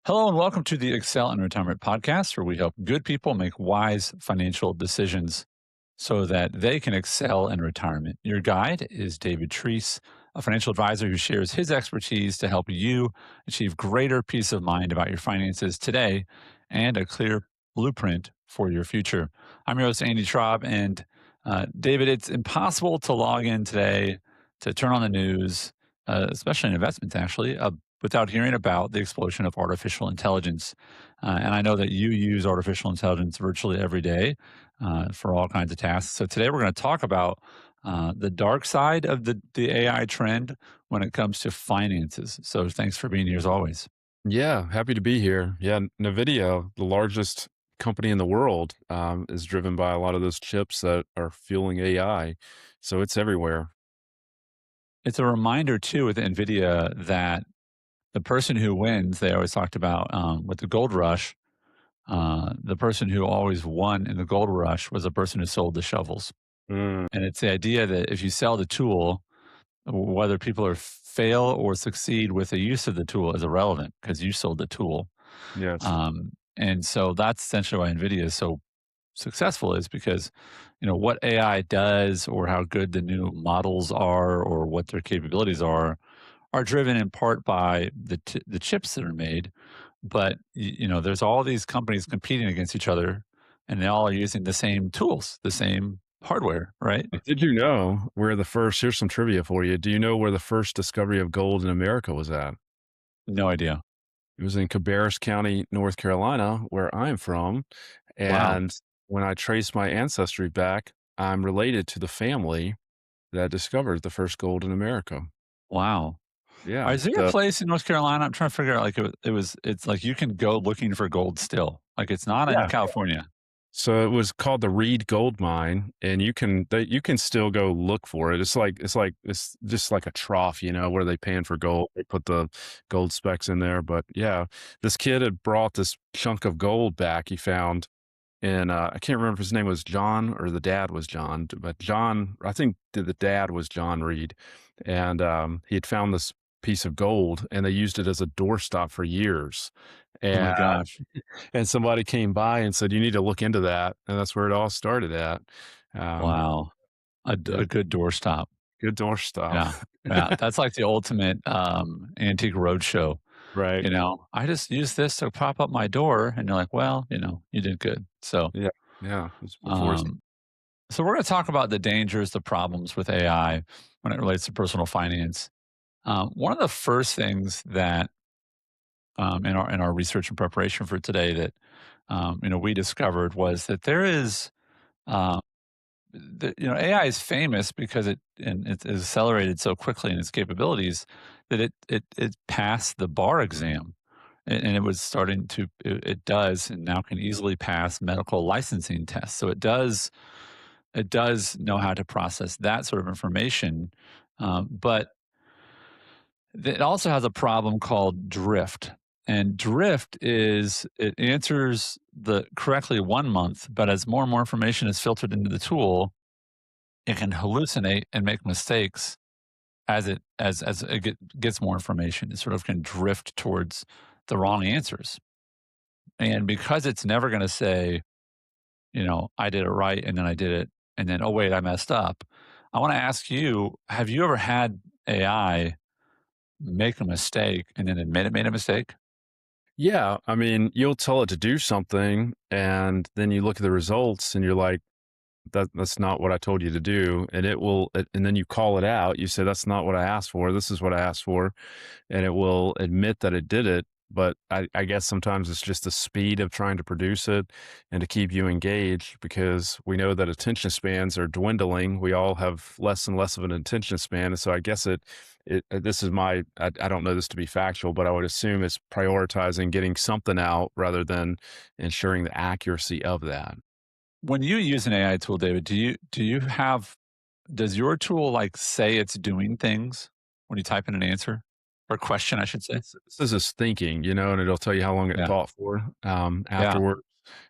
Hello and welcome to the Excel in Retirement podcast, where we help good people make wise financial decisions so that they can excel in retirement. Your guide is David Treece, a financial advisor who shares his expertise to help you achieve greater peace of mind about your finances today and a clear blueprint for your future. I'm your host, Andy Traub, and David, it's impossible to log in today to turn on the news, especially in investments, actually, without hearing about the explosion of artificial intelligence. And I know that you use artificial intelligence virtually every day for all kinds of tasks. So today we're going to talk about the dark side of the AI trend when it comes to finances. So thanks for being here as always. Yeah, happy to be here. Yeah, NVIDIA, the largest company in the world, is driven by a lot of those chips that are fueling AI. So it's everywhere. It's a reminder too with NVIDIA that the person who wins, they always talked about with the gold rush, the person who always won in the gold rush was the person who sold the shovels. Mm, And it's the idea that if you sell the tool, whether people are fail or succeed with the use of the tool is irrelevant because you sold the tool. yes. And so that's essentially why NVIDIA is so successful is because, what AI does or how good the new models are or what their capabilities are driven in part by the chips that are made. But, there's all these companies competing against each other and they all are using the same tools, the same hardware, right? Did you know where the first, here's some trivia for you. Do you know where the first discovery of gold in America was at? No idea. It was in Cabarrus County, North Carolina, where I'm from. Wow. And when I trace my ancestry back, I'm related to the family that discovered the first gold in America. Wow. Yeah. Is there a So place in North Carolina? I'm trying to figure out, like, it's like you can go looking for gold still. Like, it's not in yeah. California. So it was called the Reed Gold Mine, and you can still go look for it. It's just like a trough, where they pan for gold. They put the gold specks in there. But yeah, this kid had brought this chunk of gold back he found, and I can't remember if his name was John or the dad was John, but John, I think the dad was John Reed, and he had found this piece of gold, and they used it as a doorstop for years. Oh my gosh. And somebody came by and said, "You need to look into that," and that's where it all started at. Um, Wow. yeah, A good doorstop. good doorstop. Yeah. Yeah. That's like the ultimate antique roadshow. Right. I just use this to prop up my door. And you're like, well, you did good. So, Yeah, yeah, it's before his um, so we're going to talk about the dangers, the problems with AI when it relates to personal finance. One of the first things that in our research and preparation for today that we discovered was that there is uh, AI is famous because it is accelerated so quickly in its capabilities that it passed the bar exam and it was starting to it does and now can easily pass medical licensing tests. So it does know how to process that sort of information, but it also has a problem called drift. And drift is it answers the correctly 1 month, but as more and more information is filtered into the tool, it can hallucinate and make mistakes as it gets more information. It sort of can drift towards the wrong answers. And because it's never going to say, I did it right and then I did it and then, oh, wait, I messed up. I want to ask you, have you ever had AI make a mistake and then admit it made a mistake? Yeah, I mean, you'll tell it to do something, and then you look at the results, and you're like, that's not what I told you to do," and and then you call it out. You say, "That's not what I asked for. This is what I asked for," and it will admit that it did it. But I guess sometimes it's just the speed of trying to produce it and to keep you engaged because we know that attention spans are dwindling. We all have less and less of an attention span. And so I guess this is I don't know this to be factual, but I would assume it's prioritizing getting something out rather than ensuring the accuracy of that. When you use an AI tool, David, do you have does your tool like say it's doing things when you type in an answer or question, I should say? This is thinking, and it'll tell you how long it Yeah. thought for Yeah. afterward.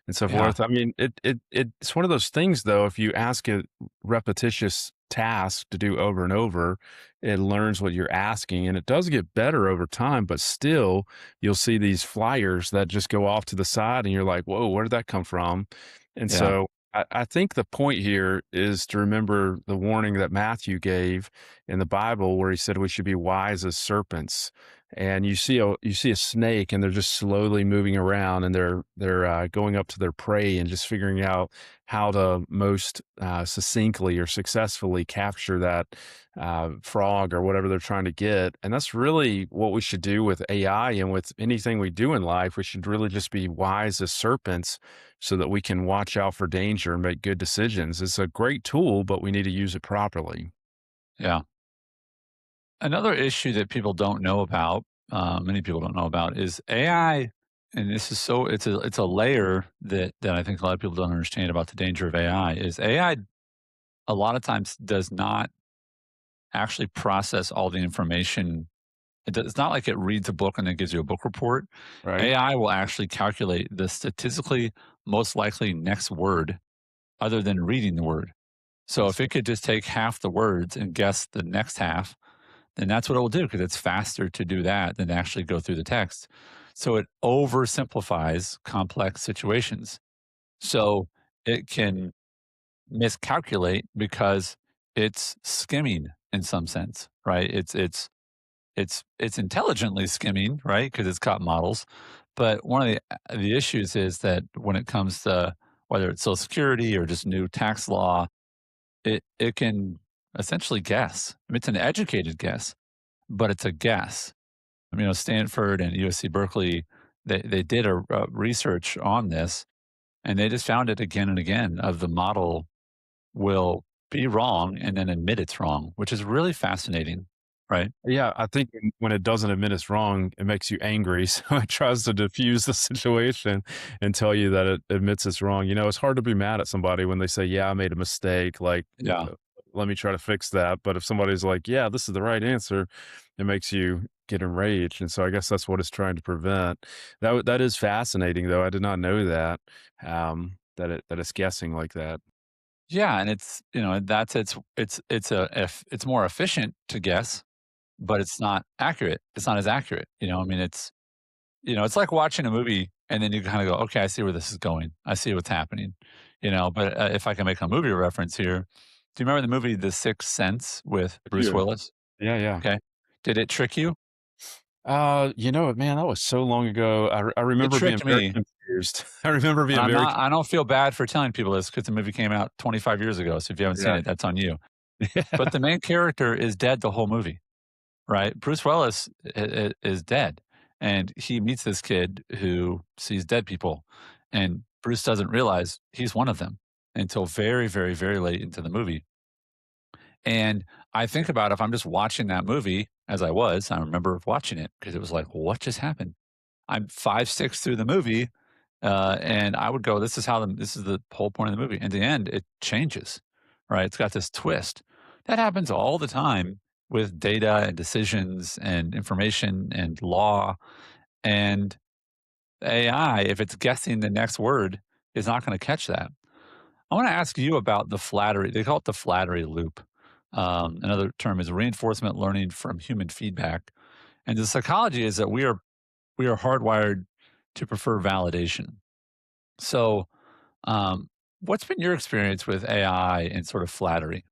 and so Yeah, forth. I mean, it's one of those things though, if you ask it repetitious task to do over and over, it learns what you're asking and it does get better over time, but still you'll see these flyers that just go off to the side and you're like, whoa, where did that come from? And yeah, so I think the point here is to remember the warning that Matthew gave in the Bible where he said we should be wise as serpents, and you see a snake and they're just slowly moving around and they're going up to their prey and just figuring out how to most succinctly or successfully capture that frog or whatever they're trying to get. And that's really what we should do with AI and with anything we do in life. We should really just be wise as serpents so that we can watch out for danger and make good decisions. It's a great tool, but we need to use it properly. yeah. Another issue that people don't know about, many people don't know about, is AI. And this is so it's a layer that I think a lot of people don't understand about the danger of AI. Is AI a lot of times does not actually process all the information. It's not like it reads a book and then gives you a book report. Right. AI will actually calculate the statistically most likely next word other than reading the word. So That's if it could just take half the words and guess the next half, then that's what it will do because it's faster to do that than to actually go through the text. So it oversimplifies complex situations. So it can miscalculate because it's skimming in some sense, right? It's intelligently skimming, right? Because it's got models. But one of the issues is that when it comes to whether it's Social Security or just new tax law, it can essentially guess. I mean, it's an educated guess, but it's a guess. I mean, Stanford and USC Berkeley, they did a research on this, and they just found it again and again of the model will be wrong and then admit it's wrong, which is really fascinating, right? Yeah, I think when it doesn't admit it's wrong, it makes you angry. So it tries to diffuse the situation and tell you that it admits it's wrong. You know, it's hard to be mad at somebody when they say, "Yeah, I made a mistake." Like, Yeah. let me try to fix that. But if somebody's like, "Yeah, this is the right answer," it makes you get enraged. And so I guess that's what it's trying to prevent. That is fascinating, though. I did not know that that it's guessing like that. Yeah, and that's it's more efficient to guess, but it's not accurate. It's not as accurate, I mean, it's like watching a movie and then you kinda go, "Okay, I see where this is going. I see what's happening," but, if I can make a movie reference here, do you remember the movie The Sixth Sense with I Bruce do. Willis? Yeah, yeah. Okay. Did it trick you? You know what, man, that was so long ago. I It remember being tricked very me, confused. I remember and being very I don't feel bad for telling people this because the movie came out 25 years ago, so if you haven't seen yeah. it, that's on you. But Yeah. the main character is dead the whole movie. Right? Bruce Willis is dead, and he meets this kid who sees dead people, and Bruce doesn't realize he's one of them until very, very, very late into the movie. And I think about if I'm just watching that movie as I remember watching it because it was like, what just happened? I'm 5, 6 through the movie, and I would go, this is the whole point of the movie. In the end, it changes, right? It's got this twist. That happens all the time with data and decisions and information and law. And AI, if it's guessing the next word, is not going to catch that. I want to ask you about the flattery. They call it the flattery loop. Another term is reinforcement learning from human feedback. And the psychology is that we are hardwired to prefer validation. So, um, what's been your experience with AI and sort of flattery?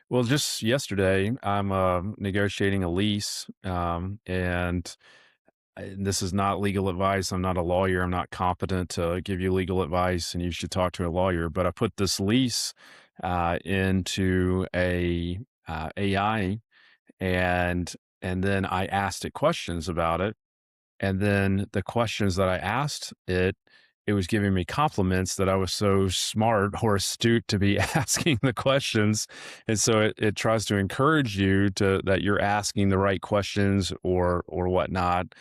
Well, just yesterday, I'm negotiating a lease, and this is not legal advice. I'm not a lawyer. I'm not competent to give you legal advice, and you should talk to a lawyer. But I put this lease into a AI, and then I asked it questions about it. And then the questions that I asked it, it was giving me compliments that I was so smart or astute to be asking the questions. And so it tries to encourage you to that you're asking the right questions or whatnot.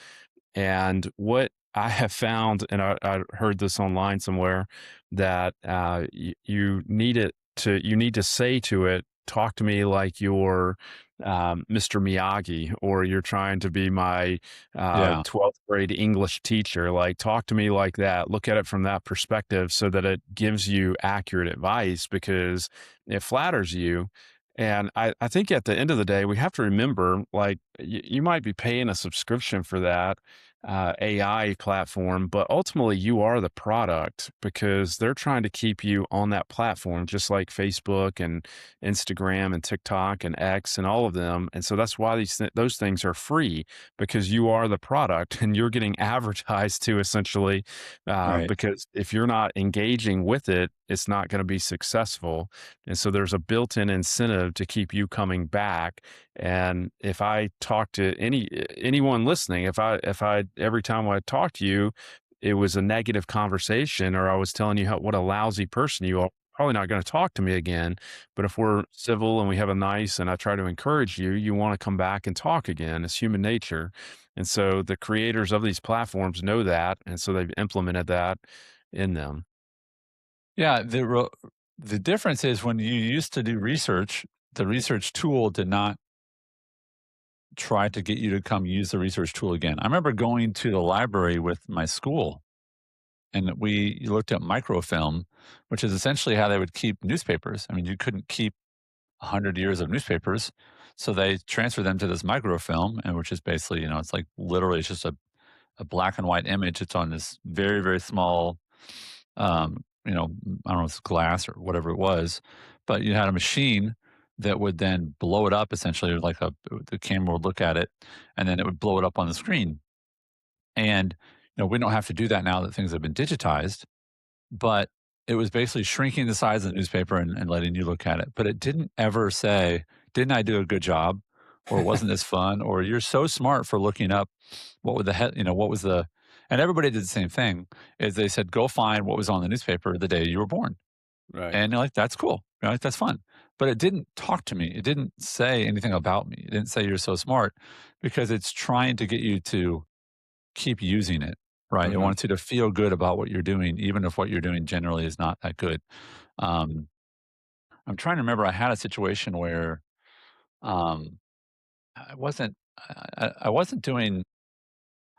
And what I have found, and I heard this online somewhere, that you need to say to it talk to me like you're Mr. Miyagi, or you're trying to be my Yeah, 12th grade English teacher. Like, talk to me like that. Look at it from that perspective so that it gives you accurate advice because it flatters you. And I think at the end of the day, we have to remember like, you might be paying a subscription for that AI platform, but ultimately you are the product because they're trying to keep you on that platform, just like Facebook and Instagram and TikTok and X and all of them. And so that's why those things are free because you are the product and you're getting advertised to essentially. right. Because if you're not engaging with it, it's not going to be successful. And so there's a built-in incentive to keep you coming back. And if I talk to anyone listening, if I every time I talk to you, it was a negative conversation, or I was telling you what a lousy person you are, probably not going to talk to me again. But if we're civil and we have a nice, and I try to encourage you, you want to come back and talk again. It's human nature. And so the creators of these platforms know that, and so they've implemented that in them. Yeah, the difference is when you used to do research, the research tool did not try to get you to come use the research tool again. I remember going to the library with my school, and we looked at microfilm, which is essentially how they would keep newspapers. I mean, you couldn't keep 100 years of newspapers, so they transferred them to this microfilm, and which is basically, it's like literally it's just a black and white image. It's on this very, very small, I don't know if it's glass or whatever it was, but you had a machine that would then blow it up essentially, like the camera would look at it, and then it would blow it up on the screen. And we don't have to do that now that things have been digitized, but it was basically shrinking the size of the newspaper and letting you look at it. But it didn't ever say, "Didn't I do a good job?" or "Wasn't this fun?" or "You're so smart for looking up what would the head, what was the." And everybody did the same thing. Is they said, "Go find what was on the newspaper the day you were born," Right. and you're like, "That's cool. Like, that's fun." But it didn't talk to me. It didn't say anything about me. It didn't say you're so smart because it's trying to get you to keep using it, right? It Hmm. wants you to feel good about what you're doing, even if what you're doing generally is not that good. Um, I'm trying to remember. I had a situation where um, I wasn't. I wasn't doing.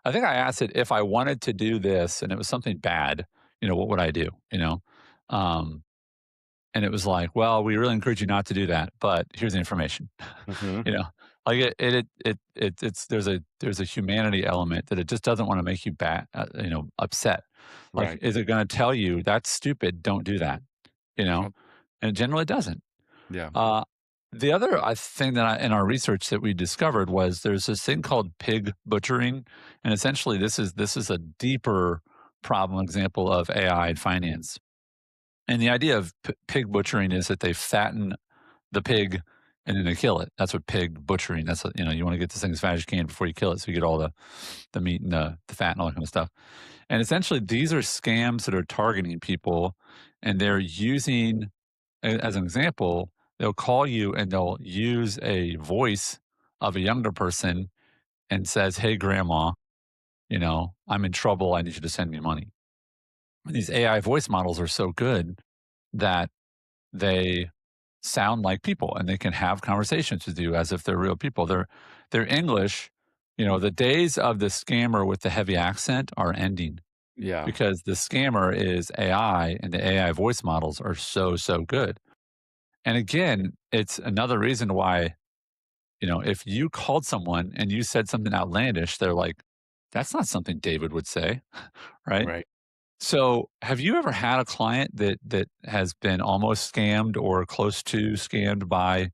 I think I asked it if I wanted to do this, and it was something bad. What would I do? Um, and it was like, well, we really encourage you not to do that, but here's the information. Hmm. you know, like it's there's a humanity element that it just doesn't want to make you upset. Like, Right. is it going to tell you that's stupid? Don't do that. You know, Yep. and it generally doesn't. Yeah. Uh, the other thing that in our research that we discovered was there's this thing called pig butchering, and essentially this is a deeper problem example of AI and finance. And the idea of pig butchering is that they fatten the pig and then they kill it. That's what pig butchering. That's what, you want to get this thing as fast as you can before you kill it, so you get all the meat and the fat and all that kind of stuff. And essentially, these are scams that are targeting people, and they're using as an example, they'll call you and they'll use a voice of a younger person and says, "Hey, grandma, I'm in trouble. I need you to send me money." And these AI voice models are so good that they sound like people and they can have conversations with you as if they're real people. They're English. The days of the scammer with the heavy accent are ending Yeah. because the scammer is AI and the AI voice models are so, so good. And again, it's another reason why, if you called someone and you said something outlandish, they're like, that's not something David would say, right? Right. So, have you ever had a client that has been almost scammed or close to scammed by,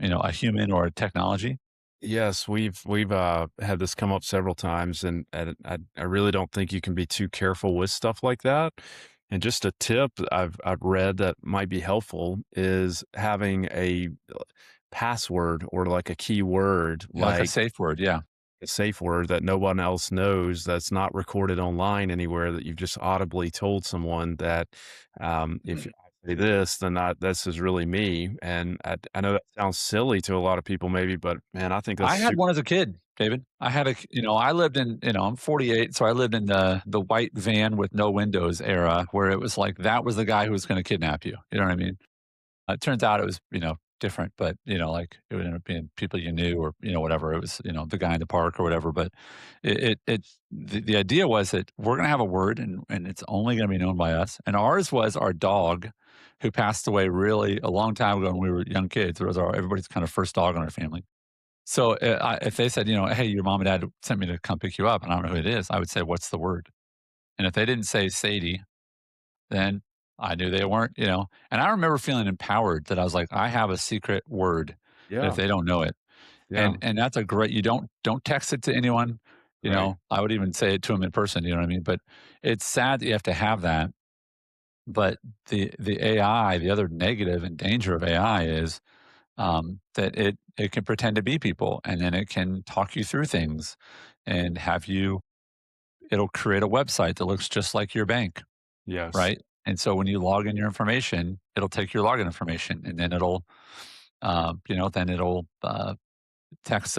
a human or a technology? Yes, we've had this come up several times, and I really don't think you can be too careful with stuff like that. And just a tip I've read that might be helpful is having a password or like a keyword, Yeah, like a like safe word. Yeah. a safe word that no one else knows, that's not recorded online anywhere, that you've just audibly told someone that, if I say this, then this is really me. And I know that sounds silly to a lot of people maybe, but man, I think that's I had super. one as a kid, David. I had I lived in, I'm 48, so I lived in the white van with no windows era where it was like that was the guy who was going to kidnap you. You know what I mean? It turns out it was, different, but, like, it would end up being people you knew or, whatever. It was, the guy in the park or whatever, but the idea was that we're gonna have a word and it's only gonna be known by us, and ours was our dog who passed away really a long time ago when we were young kids. It was everybody's kind of first dog in our family. So, if they said, "Hey, your mom and dad sent me to come pick you up," and I don't know who it is, I would say, "What's the word?" And if they didn't say Sadie, then I knew they weren't, and I remember feeling empowered that I was like, "I have a secret word that if Yeah. they don't know it." Yeah. And that's a great you don't text it to anyone, Right. I would even say it to them in person, you know what I mean? But it's sad that you have to have that, but the AI, the other negative and danger of AI is, that it can pretend to be people, and then it can talk you through things and have you it'll create a website that looks just like your bank, Yes. right? And so when you log in your information, it'll take your login information, and then it'll text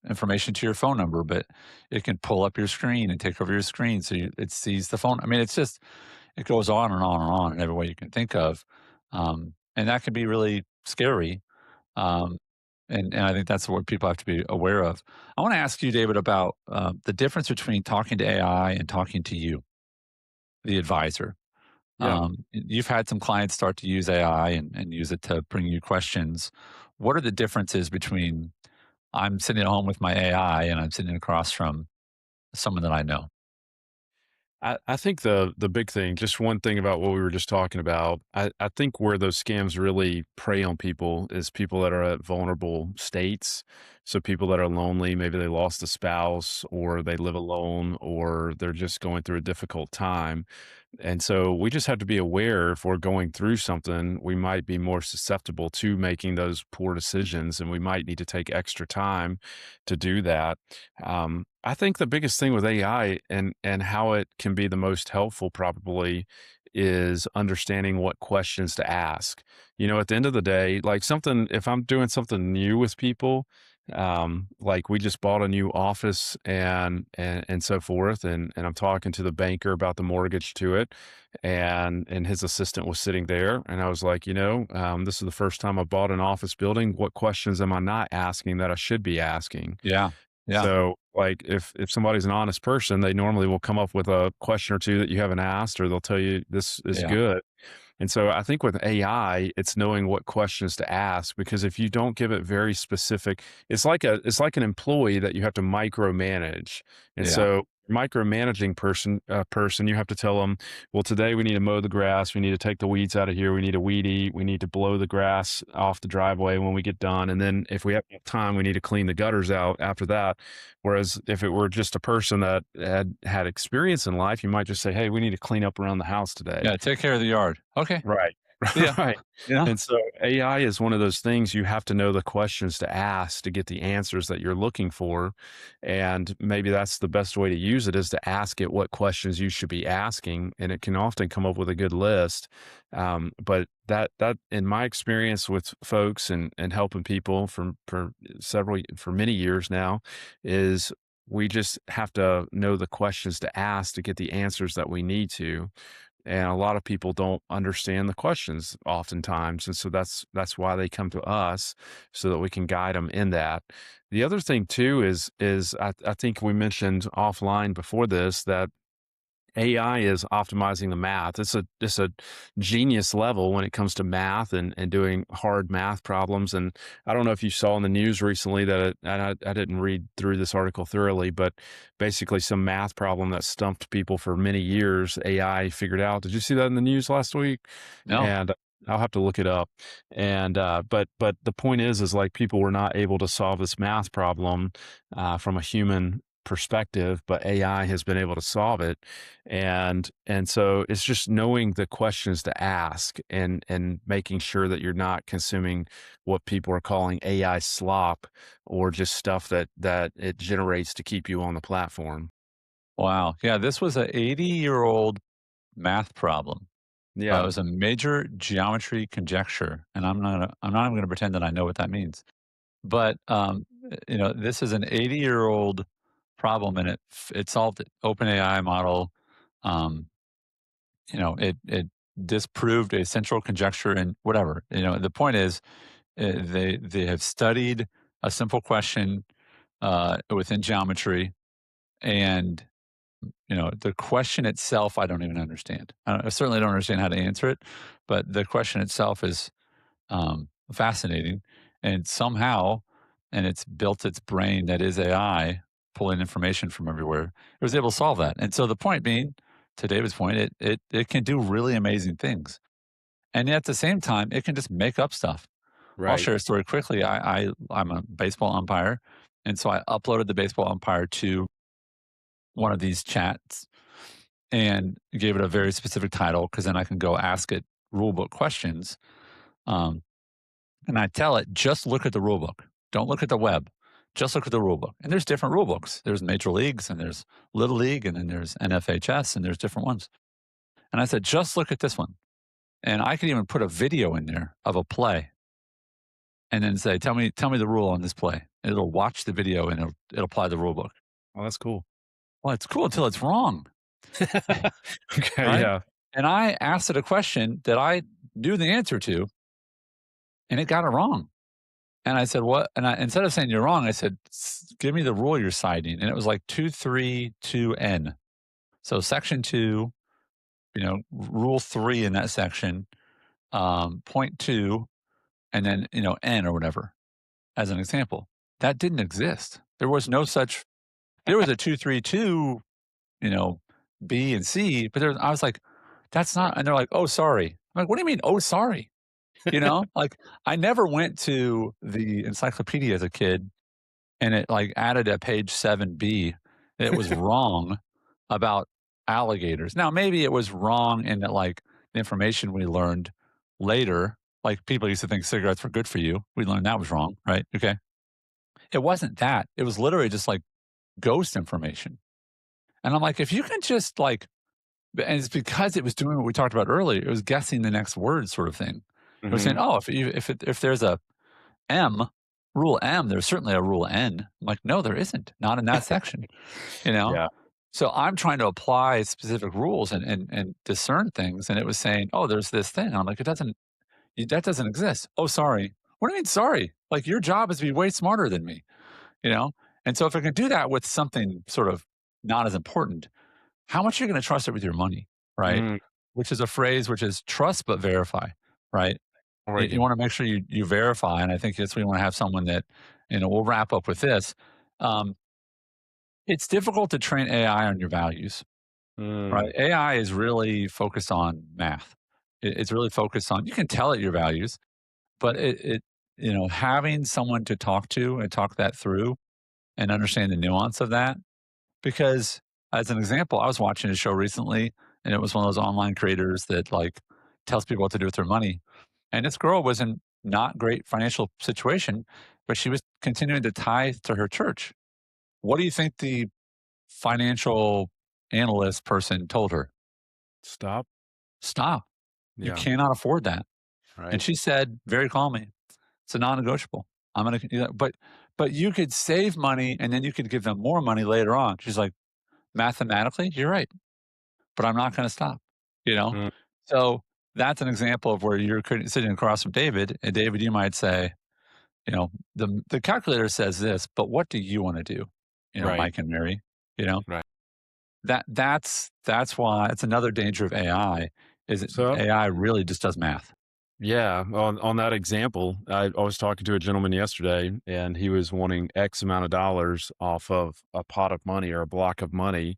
information to your phone number, but it can pull up your screen and take over your screen, so it sees the phone. I mean, it goes on and on and on in every way you can think of, and that can be really scary. Um, and I think that's what people have to be aware of. I want to ask you, David, about the difference between talking to AI and talking to you, the advisor. Yeah. You've had some clients start to use AI and use it to bring you questions. What are the differences between I'm sitting at home with my AI and I'm sitting across from someone that I know? I think the big thing, just one thing about what we were just talking about, I think where those scams really prey on people is people that are at vulnerable states. So people that are lonely, maybe they lost a spouse or they live alone or they're just going through a difficult time. And so we just have to be aware if we're going through something, we might be more susceptible to making those poor decisions and we might need to take extra time to do that. I think the biggest thing with AI and how it can be the most helpful probably is understanding what questions to ask. At the end of the day, like something if I'm doing something new with people, like we just bought a new office and so forth, and I'm talking to the banker about the mortgage to it, and his assistant was sitting there, and I was like, this is the first time I bought an office building. What questions am I not asking that I should be asking? Yeah. Yeah. So, like, if somebody's an honest person, they normally will come up with a question or two that you haven't asked, or they'll tell you this is Yeah. good. And so I think with AI, it's knowing what questions to ask because if you don't give it very specific, it's like an employee that you have to micromanage. And Yeah. so micromanaging person, you have to tell them, well, today we need to mow the grass, we need to take the weeds out of here, we need to weed eat, we need to blow the grass off the driveway when we get done. And then if we have time, we need to clean the gutters out after that. Whereas if it were just a person that had experience in life, you might just say, hey, we need to clean up around the house today. Yeah. Take care of the yard. Okay. Right. See ya. Right. Yeah. And so AI is one of those things you have to know the questions to ask to get the answers that you're looking for. And maybe that's the best way to use it is to ask it what questions you should be asking. And it can often come up with a good list. But that in my experience with folks and helping people for many years now is we just have to know the questions to ask to get the answers that we need to. And a lot of people don't understand the questions oftentimes, and so that's why they come to us so that we can guide them in that. The other thing too is I think we mentioned offline before this that AI is optimizing the math. It's a genius level when it comes to math and doing hard math problems. And I don't know if you saw in the news recently that and I didn't read through this article thoroughly, but basically some math problem that stumped people for many years, AI figured out. Did you see that in the news last week? No. And I'll have to look it up. And but the point is like people were not able to solve this math problem from a human perspective, but AI has been able to solve it. And so it's just knowing the questions to ask and making sure that you're not consuming what people are calling AI slop or just stuff that it generates to keep you on the platform. Wow. Yeah. This was a 80-year-old math problem. It Yeah. was a major geometry conjecture, and I'm not even going to pretend that I know what that means. But this is an 80-year-old problem, and it solved it. OpenAI model. Um, it disproved a central conjecture and whatever. The point is They have studied a simple question within geometry, and the question itself I don't even understand. I certainly don't understand how to answer it, but the question itself is fascinating, and somehow, and it's built its brain that is AI, pulling information from everywhere. It was able to solve that, and so the point being, to David's point, it can do really amazing things, and yet at the same time, it can just make up stuff. I'll Right. share a story quickly. I'm a baseball umpire, and so I uploaded the baseball umpire to one of these chats and gave it a very specific title because then I can go ask it rule book questions. Um, and I tell it, just look at the rule book. Don't look at the web. Just look at the rule book. And there's different rule books. There's major leagues and there's little league and then there's NFHS and there's different ones. And I said, just look at this one. And I could even put a video in there of a play and then say, tell me the rule on this play. And it'll watch the video and it'll apply the rule book. Oh, that's cool. Well, it's cool until it's wrong, Okay. right? Yeah. And I asked it a question that I knew the answer to, and it got it wrong. And I said, "What?" And instead of saying you're wrong, I said, "Give me the rule you're citing." And it was like 232N. So section 2, rule 3 in that section, point 2, and then, N or whatever as an example. That didn't exist. There was no such there was a 232, you know, B and C, but I was like, "That's not," and they're like, "Oh, sorry." I'm like, "What do you mean, oh, sorry?" Like, I never went to the encyclopedia as a kid and it, like, added a page 7B that was wrong about alligators. Now, maybe it was wrong in that, like, the information we learned later, like, people used to think cigarettes were good for you. We learned that was wrong, right? Okay. It wasn't that. It was literally just, like, ghost information. And I'm like, if you can just, like, and it's because it was doing what we talked about earlier. It was guessing the next word sort of thing. It was saying, Hmm. "Oh, if there's a M, rule M, there's certainly a rule N." I'm like, "No, there isn't. Not in that section." You know? Yeah. So I'm trying to apply specific rules and discern things, and it was saying, "Oh, there's this thing." I'm like, that doesn't exist." "Oh, sorry." "What do you mean sorry? Like, your job is to be way smarter than me," you know? And so if I can do that with something sort of not as important, how much are you gonna trust it with your money, right? Mm, Which is a phrase which is trust but verify, right? You alrighty. wanna make sure you verify, and I think that's where you wanna have someone that we'll wrap up with this. Um, it's difficult to train AI on your values, right? Mm, AI is really focused on math. It's really focused on, you can tell it your values, but having someone to talk to and talk that through and understand the nuance of that, because as an example, I was watching a show recently, and it was one of those online creators that, like, tells people what to do with their money. And this girl was in not great financial situation, but she was continuing to tithe to her church. What do you think the financial analyst person told her? stop. Stop. You Yeah. cannot afford that. And Right. she said very calmly, it's a non-negotiable. I'm going to, but you could save money and then you could give them more money later on. She's like, mathematically, you're right, but I'm not going to stop, you know? Mm, So that's an example of where you're sitting across from David, and David, you might say, the calculator says this, but what do you want to do? right. Mike and Mary, you know, Right. that's why it's another danger of AI is it So, AI really just does math. yeah, on that example, I was talking to a gentleman yesterday, and he was wanting X amount of dollars off of a pot of money or a block of money.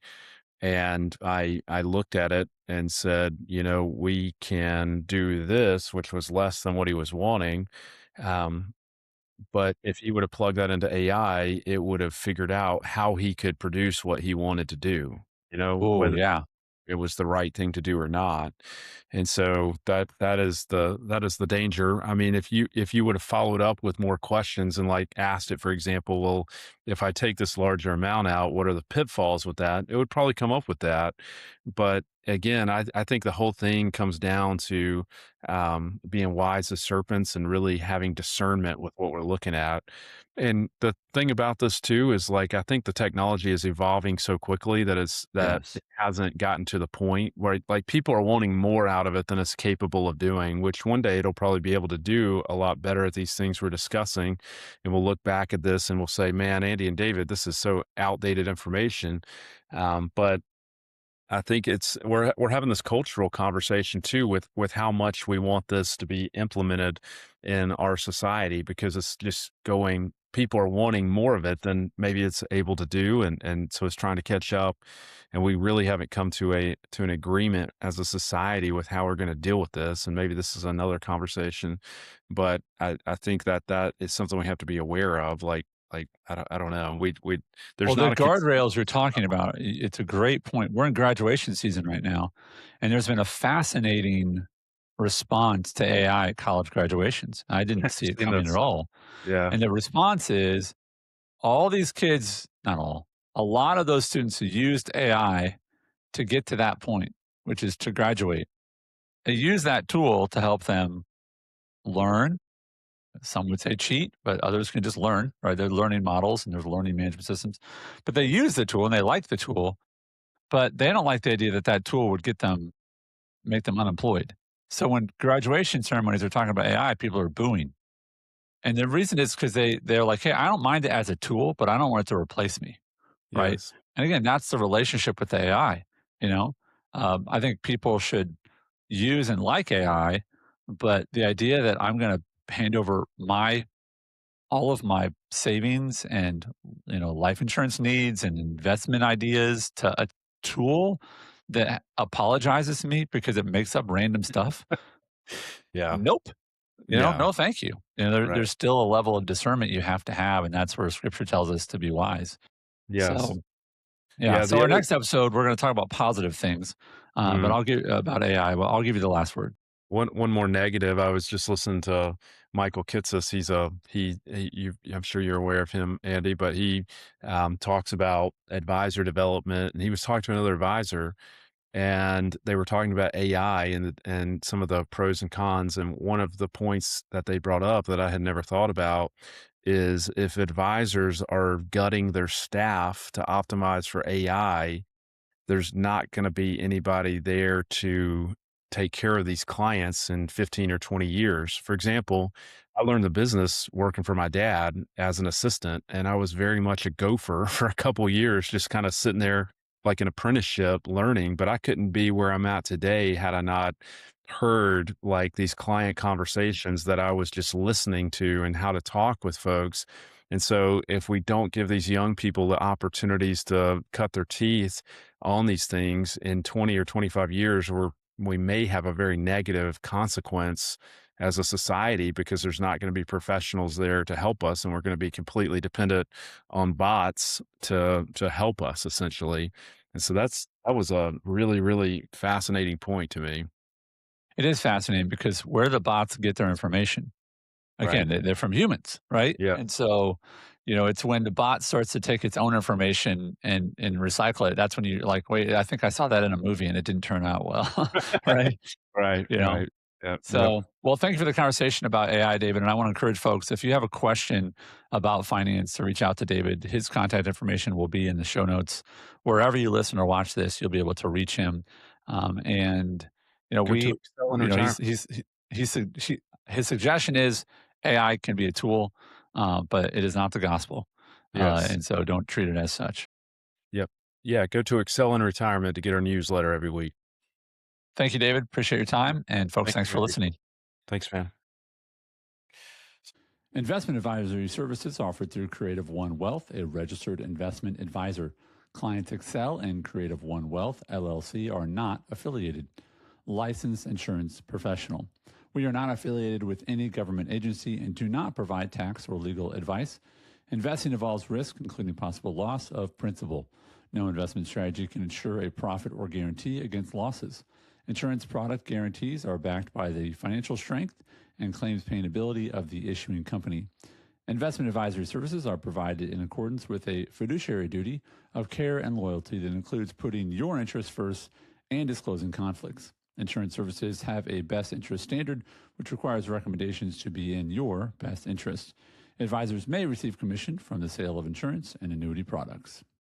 And I looked at it and said, we can do this, which was less than what he was wanting. Um, but if he would have plugged that into AI, it would have figured out how he could produce what he wanted to do, Oh whether yeah. it was the right thing to do or not. And so that is the danger. I mean, if you would have followed up with more questions and like asked it, for example, well, if I take this larger amount out, what are the pitfalls with that? It would probably come up with that. But again, I think the whole thing comes down to being wise as serpents and really having discernment with what we're looking at. And the thing about this too is like I think the technology is evolving so quickly that Yes. it hasn't gotten to the point where like people are wanting more out of it than it's capable of doing, which one day it'll probably be able to do a lot better at these things we're discussing. And we'll look back at this and we'll say, man, Andy and David, this is so outdated information. But I think it's we're having this cultural conversation too with how much we want this to be implemented in our society because it's just going people are wanting more of it than maybe it's able to do and so it's trying to catch up and we really haven't come to an agreement as a society with how we're going to deal with this and maybe this is another conversation but I think that that is something we have to be aware of like I don't know we Well, there's the not a guardrails you're talking about, it's a great point. We're in graduation season right now, and there's been a fascinating response to AI at college graduations. I didn't see it seen coming at this all. yeah And the response is all these kids, not all, a lot of those students who used AI to get to that point, which is to graduate, they use that tool to help them learn. Some would say cheat, but others can just learn, right? They're learning models and there's learning management systems. But they use the tool and they like the tool, but they don't like the idea that that tool would make them unemployed. So when graduation ceremonies are talking about AI, people are booing. And the reason is because they're like, hey, I don't mind it as a tool, but I don't want it to replace me. Right. yes And again, that's the relationship with the AI. You know, I think people should use and like AI, but the idea that I'm going to hand over all of my savings and life insurance needs and investment ideas to a tool that apologizes to me because it makes up random stuff. Yeah. Nope. Yeah. No, thank you. Right. There's still a level of discernment you have to have, and that's where Scripture tells us to be wise. Yes. So yeah. Yeah, So the our other next episode, we're going to talk about positive things, but mm, I'll give about AI. Well, I'll give you the last word. one more negative, I was just listening to Michael Kitces. He's a he you I'm sure you're aware of him, Andy, but he, talks about advisor development, and he was talking to another advisor, and they were talking about AI and some of the pros and cons, and one of the points that they brought up that I had never thought about is if advisors are gutting their staff to optimize for AI, there's not going to be anybody there to take care of these clients in 15 or 20 years. For example, I learned the business working for my dad as an assistant, and I was very much a gopher for a couple years, just kind of sitting there like an apprenticeship learning. But I couldn't be where I'm at today had I not heard like these client conversations that I was just listening to and how to talk with folks. And so, if we don't give these young people the opportunities to cut their teeth on these things in 20 or 25 years, we may have a very negative consequence as a society because there's not going to be professionals there to help us, and we're going to be completely dependent on bots to help us essentially. And so that was a really really fascinating point to me. It is fascinating because where the bots get their information, Right. again, they're from humans, right? Yeah. And so, it's when the bot starts to take its own information and recycle it. That's when you're like, wait, I think I saw that in a movie and it didn't turn out well, right? Right. You know, Right. Yep. Yep. So, well, thank you for the conversation about AI, David. And I want to encourage folks if you have a question about finance to reach out to David. His contact information will be in the show notes. Wherever you listen or watch this, you'll be able to reach him. And Go to Excel in he's retirement. his suggestion is AI can be a tool, but it is not the gospel, Yes. and so don't treat it as such. Yep. Yeah. Go to Excel in retirement to get our newsletter every week. Thank you, David. Appreciate your time, and folks, Thank thanks you, for Andy. listening. Thanks, man. Investment advisory services offered through Creative One Wealth, a registered investment advisor. Clients Excel and Creative One Wealth, LLC, are not affiliated. Licensed insurance professional. We are not affiliated with any government agency and do not provide tax or legal advice. Investing involves risk, including possible loss of principal. No investment strategy can ensure a profit or guarantee against losses. Insurance product guarantees are backed by the financial strength and claims paying ability of the issuing company. Investment advisory services are provided in accordance with a fiduciary duty of care and loyalty that includes putting your interests first and disclosing conflicts. Insurance services have a best interest standard, which requires recommendations to be in your best interest. Advisors may receive commission from the sale of insurance and annuity products.